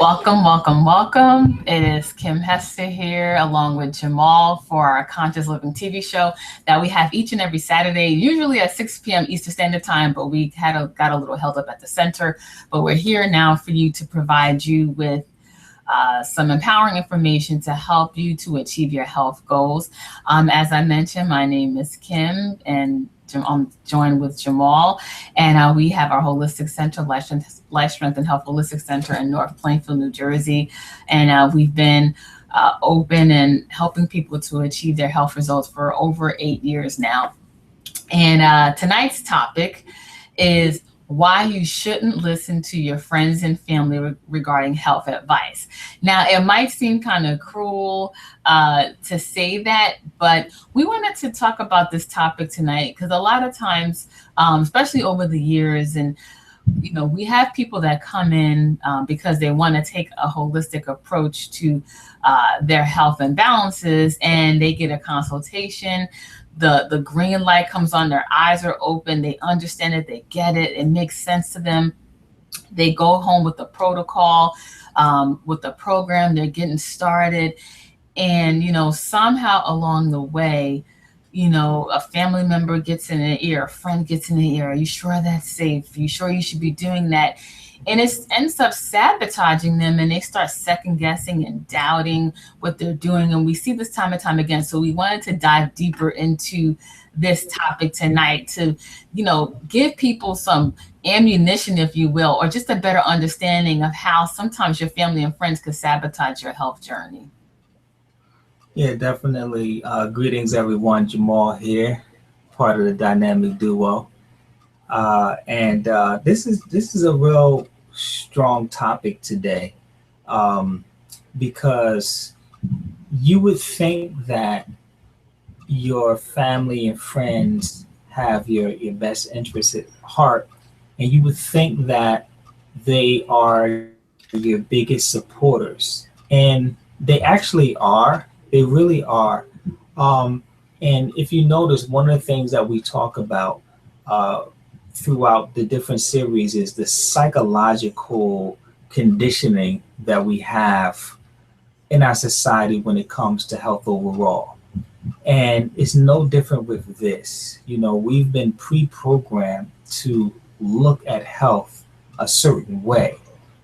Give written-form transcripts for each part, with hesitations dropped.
Welcome, welcome, welcome. It is Kim Hester here, along with Jamal, for our Conscious Living TV show that we have each and every Saturday, usually at 6 p.m. Eastern Standard Time, but we got a little held up at the center. But we're here now for you to provide you with some empowering information to help you to achieve your health goals. As I mentioned, my name is Kim, and I'm joined with Jamal, and we have our Holistic Center, Life Strength and Health Holistic Center in North Plainfield, New Jersey. And we've been open and helping people to achieve their health results for over 8 years now. And tonight's topic is why you shouldn't listen to your friends and family regarding health advice. Now, it might seem kind of cruel to say that, but we wanted to talk about this topic tonight because a lot of times, especially over the years, and we have people that come in because they want to take a holistic approach to their health imbalances, and they get a consultation. The green light comes on, their eyes are open, they understand it, they get it, it makes sense to them. They go home with the protocol, with the program, they're getting started. And, somehow along the way, a family member gets in their ear, a friend gets in their ear. Are you sure that's safe? Are you sure you should be doing that? And it ends up sabotaging them, and they start second guessing and doubting what they're doing. And we see this time and time again. So we wanted to dive deeper into this topic tonight to, give people some ammunition, if you will, or just a better understanding of how sometimes your family and friends could sabotage your health journey. Yeah, definitely. Greetings, everyone. Jamal here, part of the dynamic duo. And this is a real strong topic today, because you would think that your family and friends have your best interests at heart, and you would think that they are your biggest supporters, and they actually are. They really are. And if you notice, one of the things that we talk about throughout the different series is the psychological conditioning that we have in our society when it comes to health overall. And it's no different with this. We've been pre-programmed to look at health a certain way.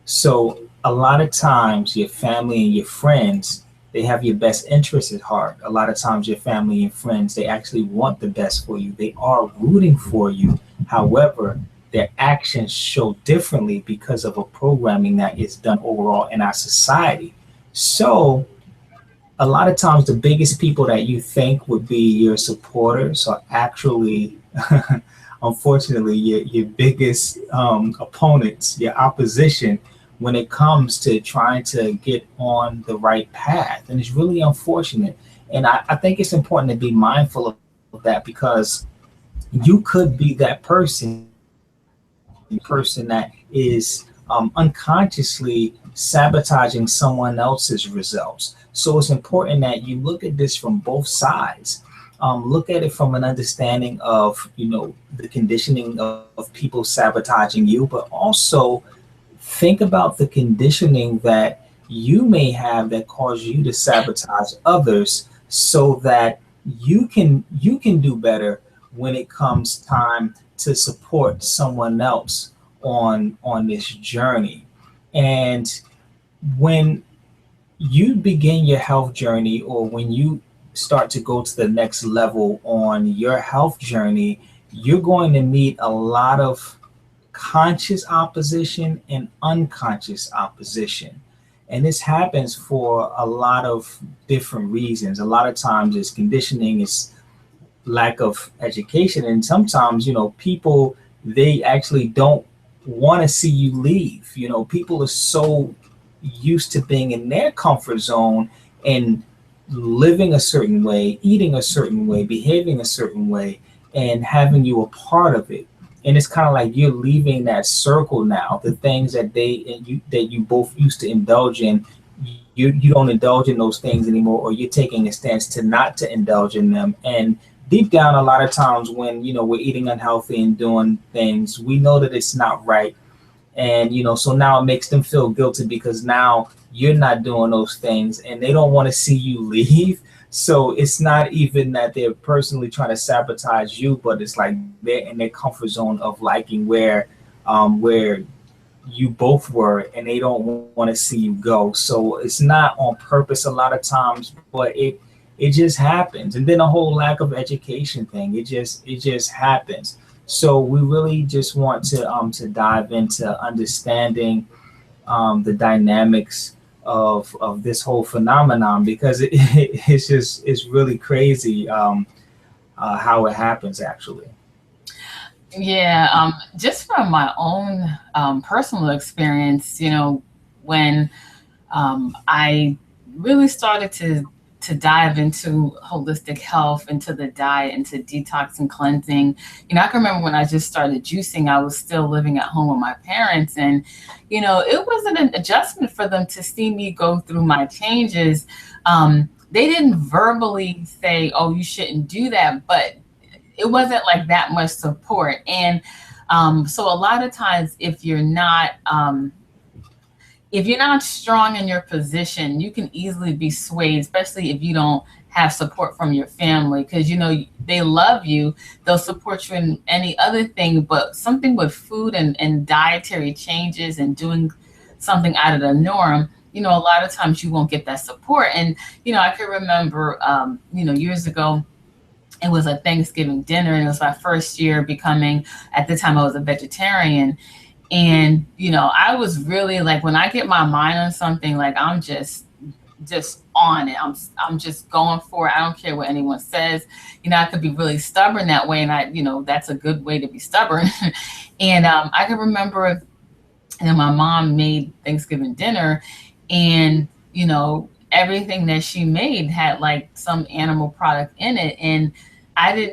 So a lot of times your family and your friends, they have your best interests at heart. A lot of times your family and friends, they actually want the best for you. They are rooting for you. However, their actions show differently because of a programming that is done overall in our society. So a lot of times the biggest people that you think would be your supporters are actually, unfortunately, your biggest opponents, your opposition, when it comes to trying to get on the right path. And it's really unfortunate. And I think it's important to be mindful of that, because you could be that person that is unconsciously sabotaging someone else's results. So it's important that you look at this from both sides. Look at it from an understanding of, the conditioning of people sabotaging you, but also think about the conditioning that you may have that cause you to sabotage others, so that you can do better when it comes time to support someone else on this journey. And when you begin your health journey, or when you start to go to the next level on your health journey, you're going to meet a lot of conscious opposition and unconscious opposition. And this happens for a lot of different reasons. A lot of times it's conditioning, it's lack of education. And sometimes, people, they actually don't want to see you leave. People are so used to being in their comfort zone and living a certain way, eating a certain way, behaving a certain way, and having you a part of it. And it's kind of like you're leaving that circle now. The things that you both used to indulge in, you don't indulge in those things anymore, or you're taking a stance to not to indulge in them. And deep down, a lot of times when we're eating unhealthy and doing things, we know that it's not right. And so now it makes them feel guilty because now you're not doing those things, and they don't want to see you leave. So it's not even that they're personally trying to sabotage you, but it's like they're in their comfort zone of liking where you both were, and they don't want to see you go. So it's not on purpose a lot of times, but it just happens. And then a whole lack of education thing, it just happens. So we really just want to dive into understanding the dynamics of this whole phenomenon, because it's really crazy how it happens actually. Yeah, just from my own personal experience, when I really started to dive into holistic health, into the diet, into detox and cleansing. I can remember when I just started juicing, I was still living at home with my parents, and it wasn't an adjustment for them to see me go through my changes. They didn't verbally say, "Oh, you shouldn't do that," but it wasn't like that much support. And so a lot of times, if you're not strong in your position, you can easily be swayed, especially if you don't have support from your family, because they love you, they'll support you in any other thing, but something with food and dietary changes and doing something out of the norm, a lot of times you won't get that support. And I can remember years ago, it was a Thanksgiving dinner, and it was my first year becoming, at the time I was a vegetarian. And I was really like, when I get my mind on something, like I'm just on it. I'm just going for it. I don't care what anyone says. I could be really stubborn that way, and that's a good way to be stubborn. And I can remember, my mom made Thanksgiving dinner, and everything that she made had like some animal product in it. And I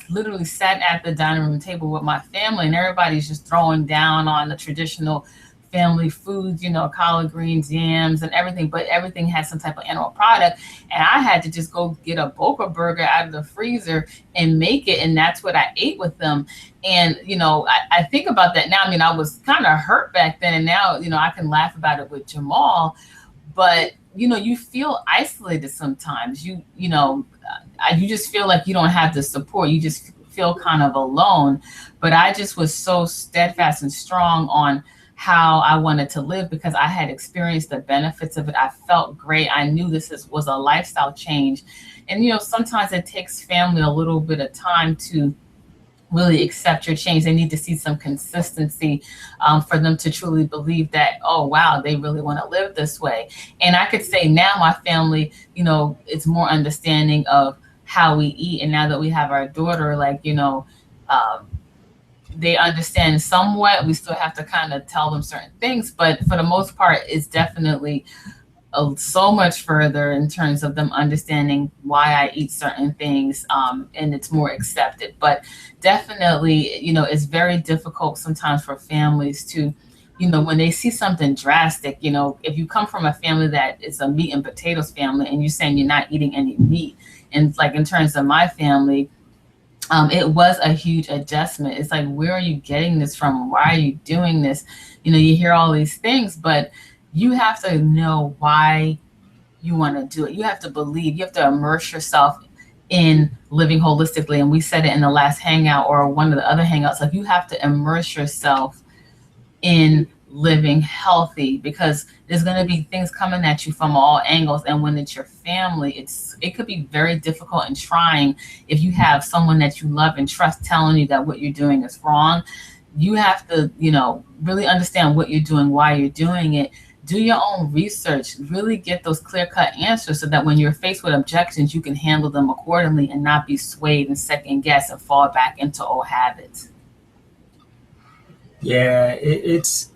literally sat at the dining room table with my family, and everybody's just throwing down on the traditional family foods, collard greens, yams, and everything, but everything had some type of animal product. And I had to just go get a Boca burger out of the freezer and make it. And that's what I ate with them. And, I think about that now. I mean, I was kind of hurt back then, and now, I can laugh about it with Jamal, but you feel isolated sometimes. You just feel like you don't have the support. You just feel kind of alone. But I just was so steadfast and strong on how I wanted to live, because I had experienced the benefits of it. I felt great. I knew was a lifestyle change. And, sometimes it takes family a little bit of time to really accept your change. They need to see some consistency for them to truly believe that, oh, wow, they really want to live this way. And I could say now my family, it's more understanding of how we eat. And now that we have our daughter, they understand somewhat. We still have to kind of tell them certain things, but for the most part, it's definitely so much further in terms of them understanding why I eat certain things, and it's more accepted. But definitely, it's very difficult sometimes for families to, when they see something drastic, if you come from a family that is a meat and potatoes family, and you're saying you're not eating any meat, and like in terms of my family, it was a huge adjustment. It's like, where are you getting this from? Why are you doing this? You hear all these things, but you have to know why you want to do it. You have to believe, you have to immerse yourself in living holistically. And we said it in the last hangout or one of the other hangouts, like you have to immerse yourself in living healthy, because there's going to be things coming at you from all angles. And when it's your family, it could be very difficult and trying if you have someone that you love and trust telling you that what you're doing is wrong. You have to, really understand what you're doing, why you're doing it. Do your own research, really get those clear-cut answers so that when you're faced with objections, you can handle them accordingly and not be swayed and second guess and fall back into old habits. Yeah, it's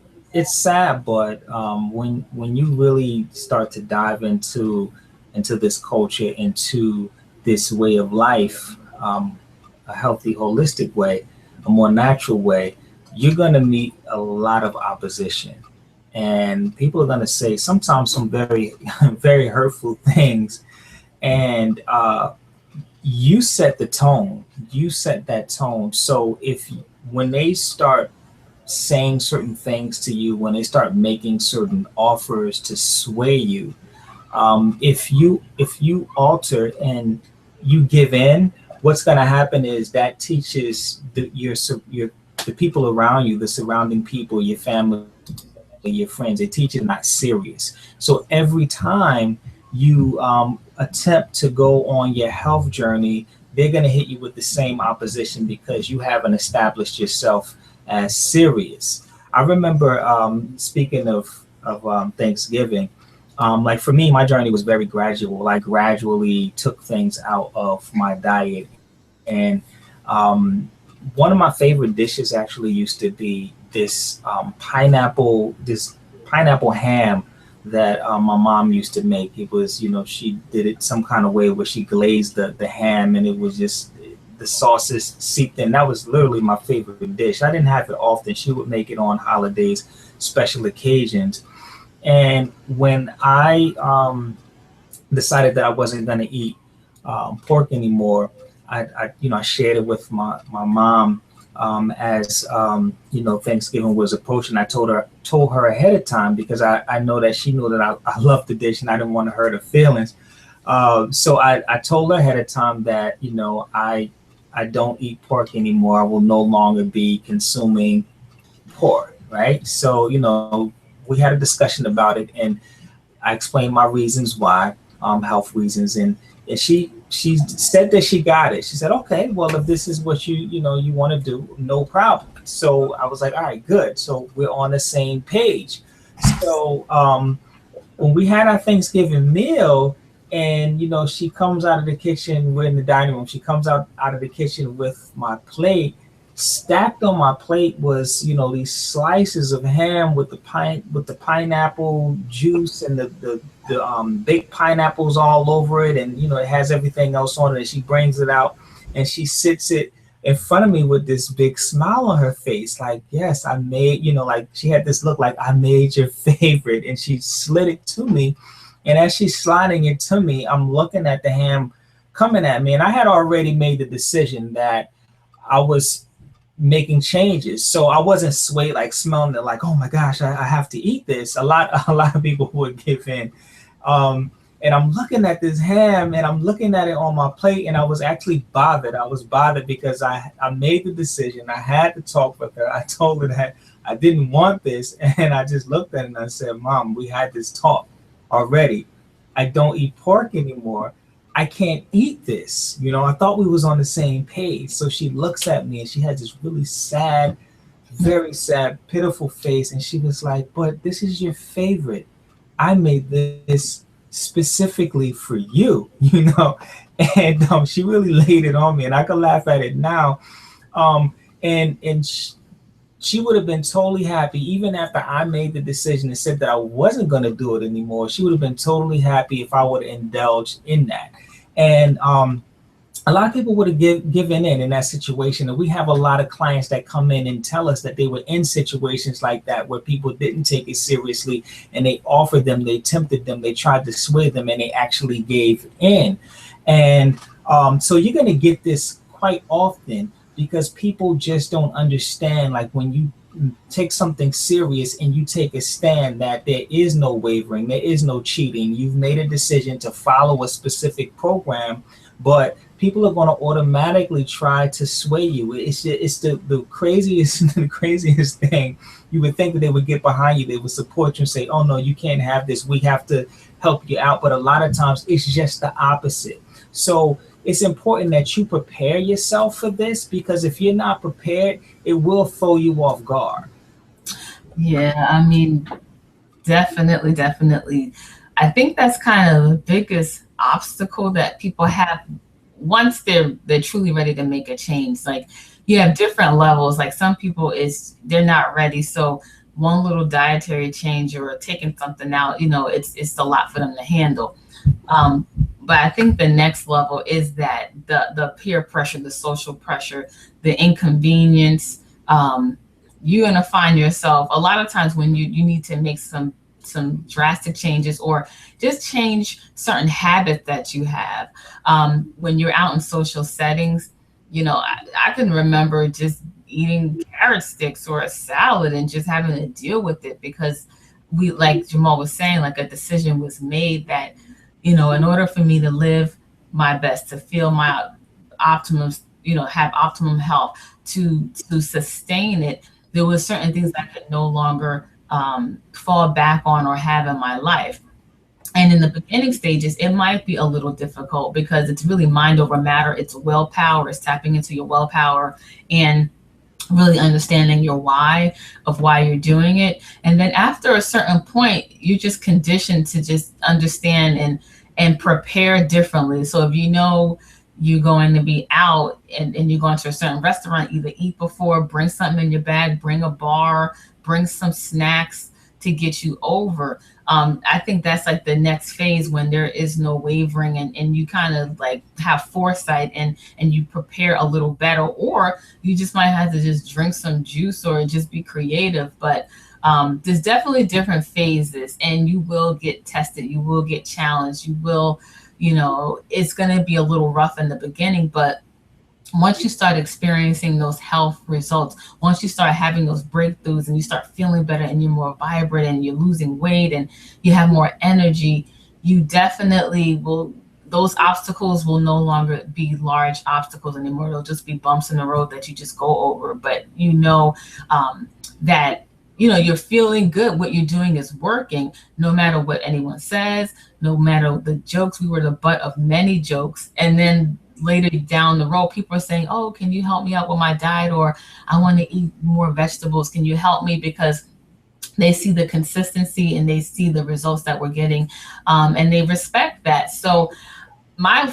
sad, but when you really start to dive into this culture, into this way of life, a healthy, holistic way, a more natural way, you're gonna meet a lot of opposition, and people are gonna say sometimes some very very hurtful things, and you set the tone. You set that tone. So if when they start saying certain things to you, when they start making certain offers to sway you, if you alter and you give in, what's going to happen is that teaches the people around you, the surrounding people, your family, your friends. It teaches not serious. So every time you attempt to go on your health journey, they're going to hit you with the same opposition because you haven't established yourself as serious. I remember speaking of Thanksgiving. Like for me, my journey was very gradual. I gradually took things out of my diet, and one of my favorite dishes actually used to be this pineapple ham that my mom used to make. It was, she did it some kind of way where she glazed the ham, and it was just the sauces seeped in. That was literally my favorite dish. I didn't have it often. She would make it on holidays, special occasions. And when I decided that I wasn't going to eat pork anymore, I shared it with my mom as Thanksgiving was approaching. I told her ahead of time because I know that she knew that I loved the dish and I didn't want to hurt her feelings. So I told her ahead of time that I don't eat pork anymore. I will no longer be consuming pork, right? So we had a discussion about it, and I explained my reasons why, health reasons, and she said that she got it. She said, okay, well, if this is what you want to do, no problem. So I was like, all right, good. So we're on the same page. So when we had our Thanksgiving meal, and she comes out of the kitchen, we're in the dining room. She comes out of the kitchen with my plate. Stacked on my plate was these slices of ham with the pineapple juice and the baked pineapples all over it, and it has everything else on it. And she brings it out and she sits it in front of me with this big smile on her face, like, yes, I made, like she had this look like, I made your favorite. And she slid it to me, and as she's sliding it to me, I'm looking at the ham coming at me, and I had already made the decision that I was making changes. So I wasn't swayed, like smelling it like, oh my gosh, I have to eat this. A lot of people would give in. And I'm looking at this ham, and I'm looking at it on my plate, and I was actually bothered. I was bothered because I made the decision. I had to talk with her. I told her that I didn't want this, and I just looked at her and I said, Mom, we had this talk already. I don't eat pork anymore. I can't eat this. I thought we was on the same page. So she looks at me and she has this really sad, very sad, pitiful face. And she was like, but this is your favorite. I made this specifically for you, And she really laid it on me, and I can laugh at it now. And she would have been totally happy even after I made the decision and said that I wasn't going to do it anymore. She would have been totally happy if I would have indulged in that. And a lot of people would have given in that situation. And we have a lot of clients that come in and tell us that they were in situations like that where people didn't take it seriously, and they offered them, they tempted them, they tried to sway them, and they actually gave in. And so you're going to get this quite often because people just don't understand, like when you take something serious and you take a stand, that there is no wavering, there is no cheating. You've made a decision to follow a specific program, but people are going to automatically try to sway you. It's the craziest the craziest thing. You would think that they would get behind you, they would support you and say, oh no, you can't have this, we have to help you out. But a lot of times it's just the opposite. So it's important that you prepare yourself for this, because if you're not prepared, it will throw you off guard. Yeah, I mean, definitely, definitely. I think that's kind of the biggest obstacle that people have once they're truly ready to make a change. Like, you have different levels. Like, some people they're not ready, so one little dietary change or taking something out, it's a lot for them to handle. Um, but I think the next level is that the peer pressure, the social pressure, the inconvenience. You're gonna find yourself a lot of times when you need to make some drastic changes, or just change certain habits that you have. When you're out in social settings, I can remember just eating carrot sticks or a salad and just having to deal with it because we, like Jamal was saying, like a decision was made that, in order for me to live my best, to feel my optimum, have optimum health, to sustain it, there was certain things I could no longer fall back on or have in my life. And in the beginning stages, it might be a little difficult because it's really mind over matter. It's willpower, it's tapping into your willpower and really understanding your why of why you're doing it. And then after a certain point, you're just conditioned to just understand and prepare differently. So if you're going to be out and you're going to a certain restaurant, either eat before, bring something in your bag, bring a bar, bring some snacks to get you over. I think that's like the next phase when there is no wavering and you kind of like have foresight and you prepare a little better, or you just might have to just drink some juice or just be creative. But there's definitely different phases and you will get tested, you will get challenged, you will, it's going to be a little rough in the beginning, but once you start experiencing those health results, once you start having those breakthroughs and you start feeling better and you're more vibrant and you're losing weight and you have more energy, you definitely will, those obstacles will no longer be large obstacles anymore. They'll just be bumps in the road that you just go over. But that, you're feeling good. What you're doing is working, no matter what anyone says, no matter the jokes. We were the butt of many jokes. And then later down the road, people are saying, oh, can you help me out with my diet? Or I want to eat more vegetables. Can you help me? Because they see the consistency and they see the results that we're getting, and they respect that. So my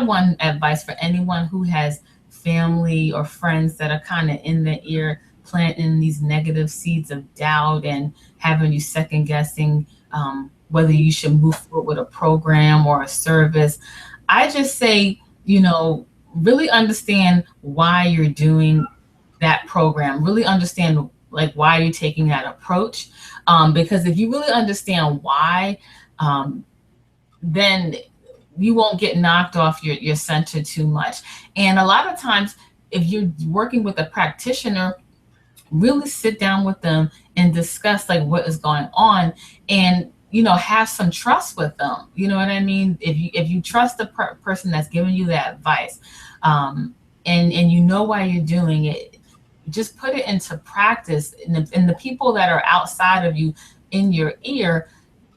one advice for anyone who has family or friends that are kind of in the ear planting these negative seeds of doubt and having you second guessing whether you should move forward with a program or a service, I just say, really understand why you're doing that program, really understand like why you're taking that approach. Because if you really understand why, then you won't get knocked off your center too much. And a lot of times, if you're working with a practitioner, really sit down with them and discuss like what is going on and have some trust with them. You know what I mean? If you trust the person that's giving you that advice, and you know why you're doing it, just put it into practice. And the people that are outside of you in your ear,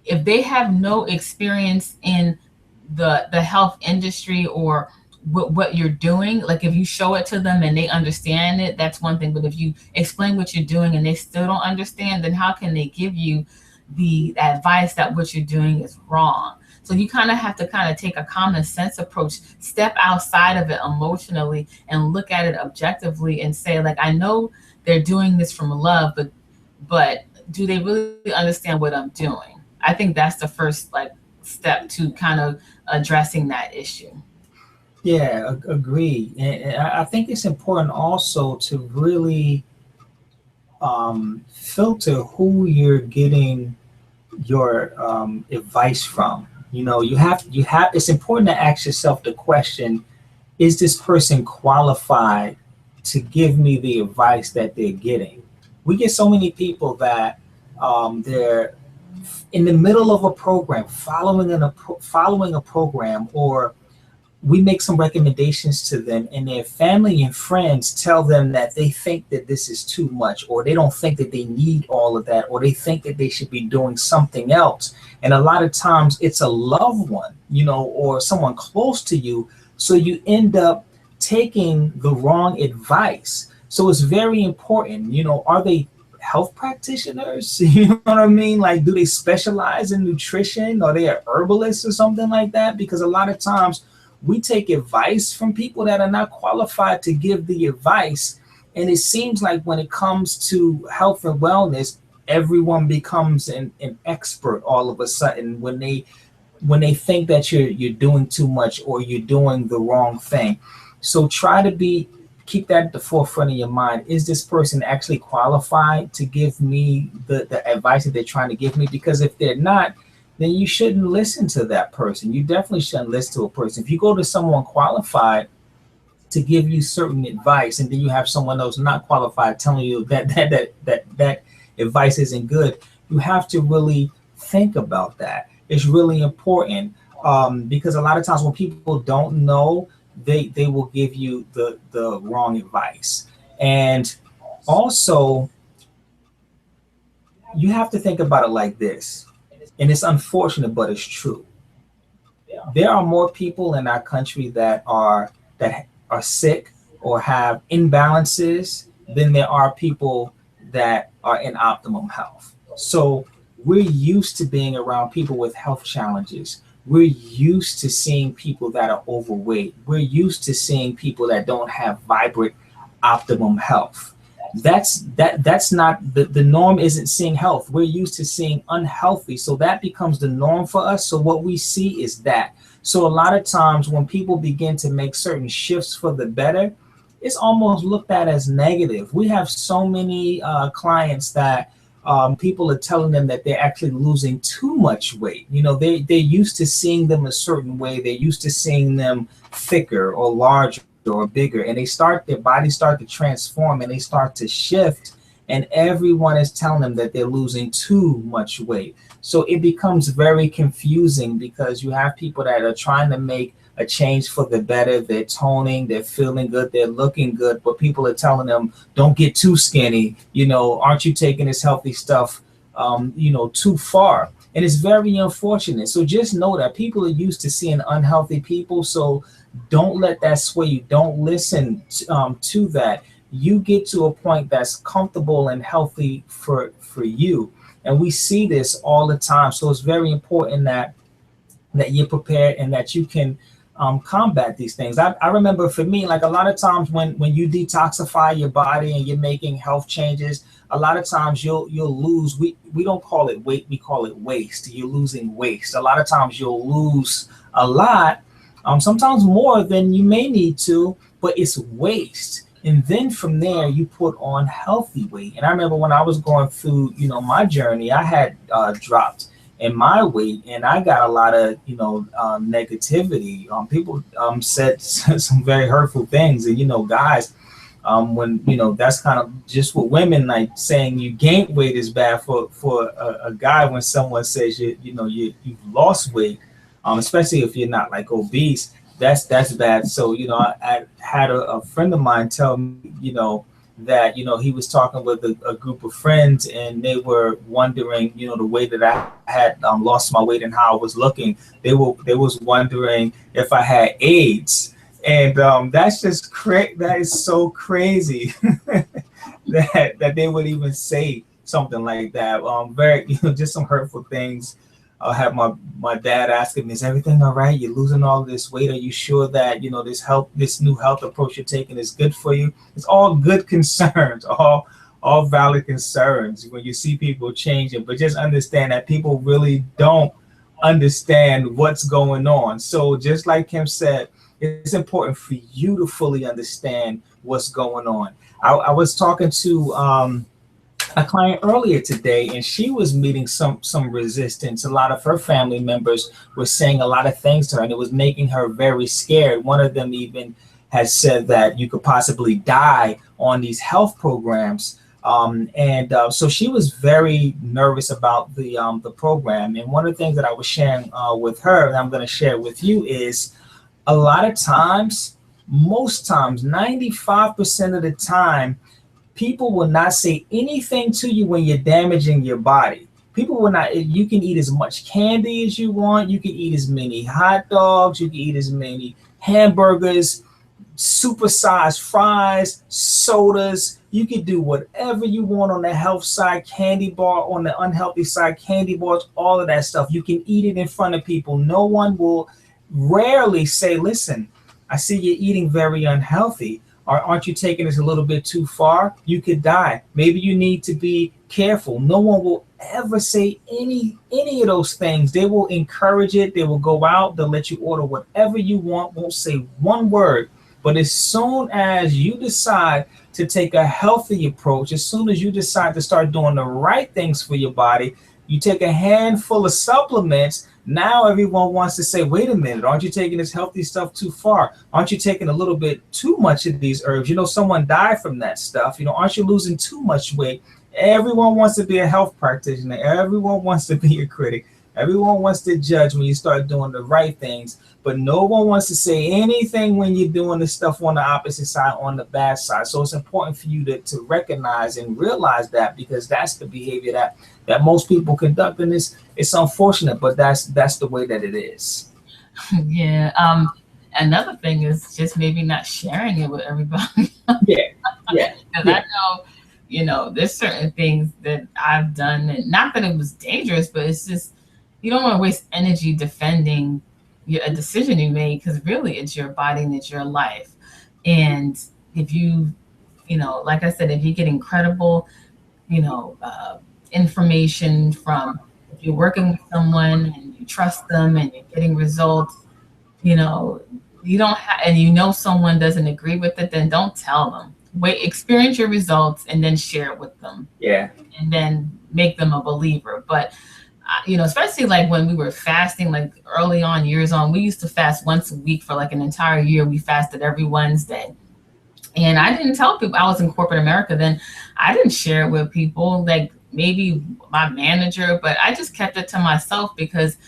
if they have no experience in the health industry or what you're doing, like if you show it to them and they understand it, that's one thing. But if you explain what you're doing and they still don't understand, then how can they give you the advice that what you're doing is wrong? So you kind of have to take a common sense approach, step outside of it emotionally and look at it objectively and say, like, I know they're doing this from love, but do they really understand what I'm doing? I think that's the first step to kind of addressing that issue. Yeah, agree. And I think it's important also to really filter who you're getting your advice from. You have it's important to ask yourself the question, is this person qualified to give me the advice that they're getting? We get so many people that they're in the middle of a program, following a program, or we make some recommendations to them and their family and friends tell them that they think that this is too much, or they don't think that they need all of that, or they think that they should be doing something else. And a lot of times it's a loved one, or someone close to you. So you end up taking the wrong advice. So it's very important, are they health practitioners? You know what I mean? Like, do they specialize in nutrition? Are they a herbalist or something like that? Because a lot of times we take advice from people that are not qualified to give the advice. And it seems like when it comes to health and wellness, everyone becomes an expert all of a sudden when they think that you're doing too much or you're doing the wrong thing. So try to keep that at the forefront of your mind. Is this person actually qualified to give me the advice that they're trying to give me? Because if they're not, then you shouldn't listen to that person. You definitely shouldn't listen to a person. If you go to someone qualified, to give you certain advice, and then you have someone else not qualified telling you that advice isn't good. You have to really think about that. It's really important, because a lot of times when people don't know, they will give you the wrong advice. And also, you have to think about it like this, and it's unfortunate, but it's true. There are more people in our country that are sick or have imbalances than there are people that are in optimum health. So we're used to being around people with health challenges. We're used to seeing people that are overweight. We're used to seeing people that don't have vibrant optimum health. That's not the norm. Isn't seeing health. We're used to seeing unhealthy, so that becomes the norm for us. So what we see is that. So a lot of times when people begin to make certain shifts for the better, it's almost looked at as negative. We have so many clients that people are telling them that they're actually losing too much weight. They're used to seeing them a certain way. They're used to seeing them thicker or larger or bigger, and their bodies start to transform and they start to shift, and everyone is telling them that they're losing too much weight. So it becomes very confusing because you have people that are trying to make a change for the better. They're toning, they're feeling good, they're looking good, but people are telling them, don't get too skinny. Aren't you taking this healthy stuff, too far? And it's very unfortunate. So just know that people are used to seeing unhealthy people. So don't let that sway you. Don't listen to that. You get to a point that's comfortable and healthy for you. And we see this all the time. So it's very important that you're prepared and that you can combat these things. I remember for me, like a lot of times when you detoxify your body and you're making health changes, a lot of times you'll lose. We don't call it weight, we call it waste. You're losing waste. A lot of times you'll lose a lot, sometimes more than you may need to, but it's waste. And then from there, you put on healthy weight. And I remember when I was going through, my journey, I had dropped in my weight, and I got a lot of, negativity. People said some very hurtful things, and guys, when that's kind of just what women like saying you gained weight is bad for a guy. When someone says you've lost weight, especially if you're not like obese, that's bad. So I had a friend of mine tell me that he was talking with a group of friends, and they were wondering the way that I had lost my weight and how I was looking. They was wondering if I had AIDS, and that's just that is so crazy that they would even say something like that. Very just some hurtful things. I'll have my dad asking me, is everything all right? You're losing all this weight. Are you sure that, this new health approach you're taking is good for you? It's all good concerns, all valid concerns when you see people changing, but just understand that people really don't understand what's going on. So just like Kim said, it's important for you to fully understand what's going on. I was talking to, a client earlier today, and she was meeting some resistance. A lot of her family members were saying a lot of things to her, and it was making her very scared. One of them even has said that you could possibly die on these health programs, so she was very nervous about the program. And one of the things that I was sharing with her, and I'm going to share with you, is a lot of times, most times, 95% of the time, people will not say anything to you when you're damaging your body. People will not. You can eat as much candy as you want. You can eat as many hot dogs. You can eat as many hamburgers, supersized fries, sodas. You can do whatever you want on the health side, candy bar, on the unhealthy side, candy bars, all of that stuff. You can eat it in front of people. No one will rarely say, listen, I see you're eating very unhealthy. Aren't you taking this a little bit too far? You could die. Maybe you need to be careful. No one will ever say any of those things. They will encourage it. They will go out. They'll let you order whatever you want. Won't say one word. But as soon as you decide to take a healthy approach, as soon as you decide to start doing the right things for your body, You take a handful of supplements, now everyone wants to say, wait a minute, aren't you taking this healthy stuff too far? Aren't you taking a little bit too much of these herbs? Someone died from that stuff. Aren't you losing too much weight? Everyone wants to be a health practitioner. Everyone wants to be a critic. Everyone wants to judge when you start doing the right things, but no one wants to say anything when you're doing the stuff on the opposite side, on the bad side. So it's important for you to recognize and realize that, because that's the behavior that most people conduct, and it's unfortunate, but that's the way that it is. Yeah. Another thing is just maybe not sharing it with everybody. Yeah, yeah, Because yeah. I know, there's certain things that I've done, and not that it was dangerous, but it's just you don't want to waste energy defending a decision you made, because really it's your body and it's your life. And if like I said, if you get incredible, you know, uh, information from, if you're working with someone and you trust them and you're getting results, you know, you don't have, and someone doesn't agree with it, then don't tell them. Wait, experience your results and then share it with them, Yeah. and then make them a believer. But especially like when we were fasting, like early on, years on, we used to fast once a week for like an entire year. We fasted every Wednesday. And I didn't tell people. I was in corporate America then. I didn't share it with people, like maybe my manager, but I just kept it to myself, because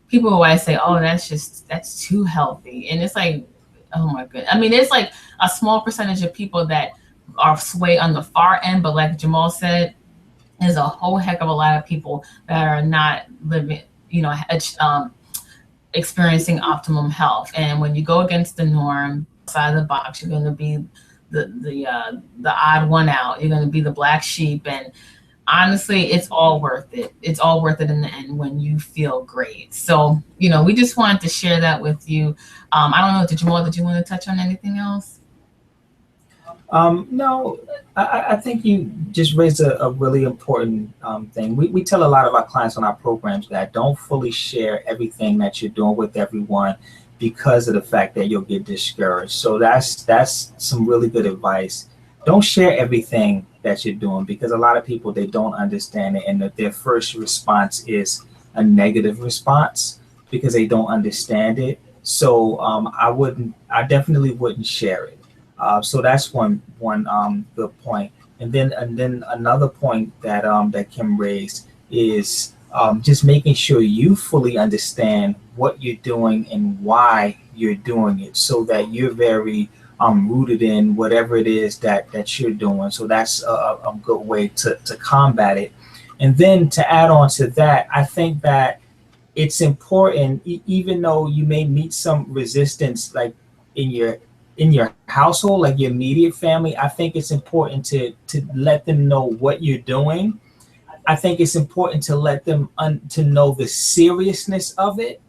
people always say, oh, that's too healthy. And it's like, oh my goodness. I mean, it's like a small percentage of people that are sway on the far end, but like Jamal said, there's a whole heck of a lot of people that are not living, experiencing optimum health. And when you go against the norm, outside the box, you're going to be the odd one out. You're going to be the black sheep. And honestly, it's all worth it. It's all worth it in the end when you feel great. So, we just wanted to share that with you. I don't know, Jamal, did you want to touch on anything else? No, I think you just raised a really important thing. We tell a lot of our clients on our programs that don't fully share everything that you're doing with everyone, because of the fact that you'll get discouraged. So that's some really good advice. Don't share everything that you're doing, because a lot of people, they don't understand it, and that their first response is a negative response because they don't understand it. So I definitely wouldn't share it. So that's one good point. And then another point that Kim raised is just making sure you fully understand what you're doing and why you're doing it, so that you're very rooted in whatever it is that you're doing. So that's a good way to combat it. And then to add on to that, I think that it's important, even though you may meet some resistance, like in your household, like your immediate family. I think it's important to let them know what you're doing. I think it's important to let them to know the seriousness of it.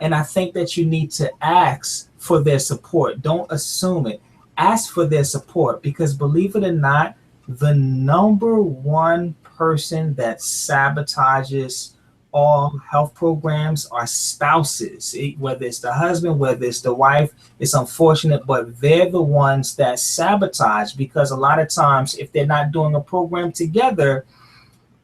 And I think that you need to ask for their support. Don't assume it. Ask for their support, because believe it or not, the number one person that sabotages all health programs are spouses. Whether it's the husband, whether it's the wife, it's unfortunate, but they're the ones that sabotage, because a lot of times, if they're not doing a program together,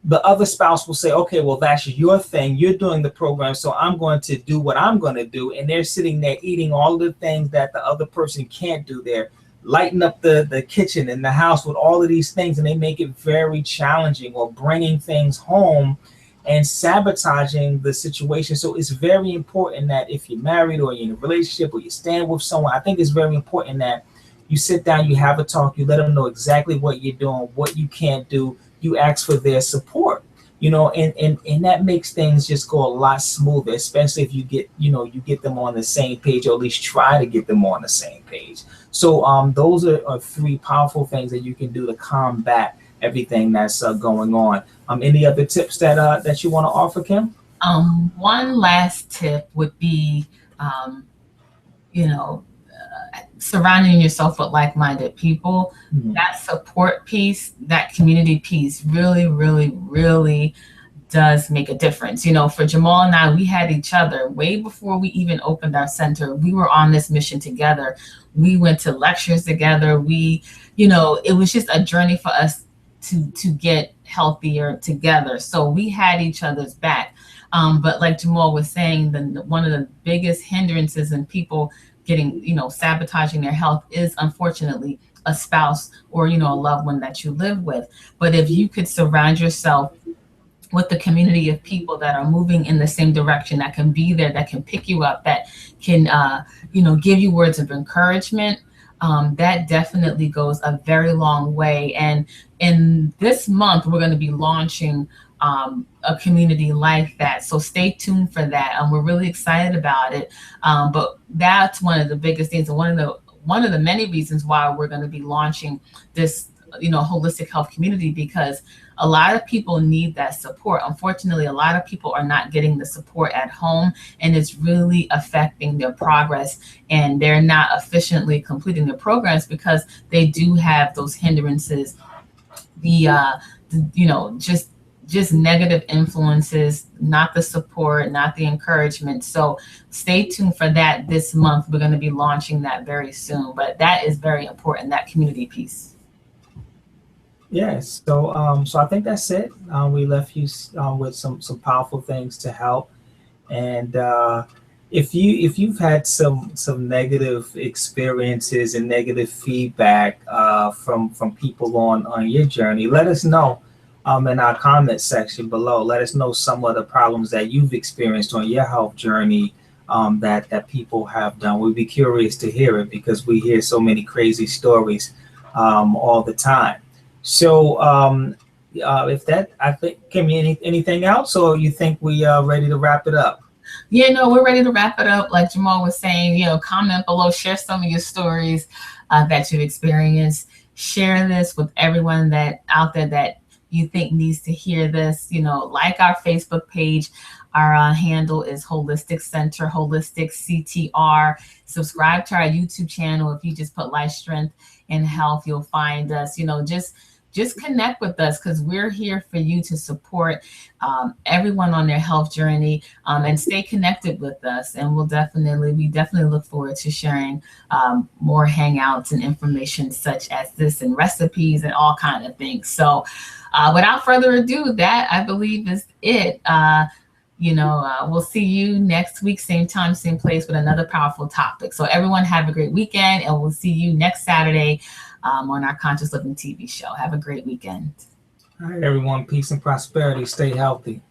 the other spouse will say, okay, well, that's your thing. You're doing the program, so I'm going to do what I'm going to do. And they're sitting there eating all the things that the other person can't do. They're lighting up the kitchen and the house with all of these things, and they make it very challenging, or bringing things home and sabotaging the situation. So it's very important that if you're married or you're in a relationship or you stand with someone, I think it's very important that you sit down, you have a talk, you let them know exactly what you're doing, what you can't do. You ask for their support, and that makes things just go a lot smoother, especially if you get them on the same page, or at least try to get them on the same page. So those are three powerful things that you can do to combat everything that's going on. Any other tips that you want to offer, Kim? One last tip would be, you know, surrounding yourself with like-minded people. Mhm. That support piece, that community piece, really, really, really does make a difference. For Jamal and I, we had each other way before we even opened our center. We were on this mission together. We went to lectures together. It was just a journey for us to get healthier together. So we had each other's back. But like Jamal was saying, one of the biggest hindrances in people getting, sabotaging their health is unfortunately a spouse or, a loved one that you live with. But if you could surround yourself with the community of people that are moving in the same direction, that can be there, that can pick you up, that can, give you words of encouragement, that definitely goes a very long way. And in this month, we're going to be launching a community like that. So stay tuned for that. We're really excited about it. But that's one of the biggest things, and one of the many reasons why we're going to be launching this, holistic health community, because a lot of people need that support. Unfortunately, a lot of people are not getting the support at home, and it's really affecting their progress, and they're not efficiently completing their programs because they do have those hindrances, just negative influences, not the support, not the encouragement. So stay tuned for that this month. We're going to be launching that very soon, but that is very important, that community piece. Yes. So I think that's it. We left you with some powerful things to help. And if you've had some negative experiences and negative feedback from people on your journey, let us know in our comment section below. Let us know some of the problems that you've experienced on your health journey, that people have done. We'd be curious to hear it because we hear so many crazy stories all the time. So if that, I think, Kim, anything else, or you think we are ready to wrap it up? Yeah, no, we're ready to wrap it up. Like Jamal was saying, comment below, share some of your stories that you've experienced. Share this with everyone that out there that you think needs to hear this. Like our Facebook page. Our handle is Holistic Center, Holistic CTR. Subscribe to our YouTube channel. If you just put Life, Strength, and Health, you'll find us. Just connect with us, because we're here for you to support everyone on their health journey, and stay connected with us. And we definitely look forward to sharing more hangouts and information such as this, and recipes and all kind of things. So without further ado, that I believe is it. We'll see you next week, same time, same place, with another powerful topic. So everyone have a great weekend, and we'll see you next Saturday on our Conscious Living TV show. Have a great weekend. All right, everyone. Peace and prosperity. Stay healthy.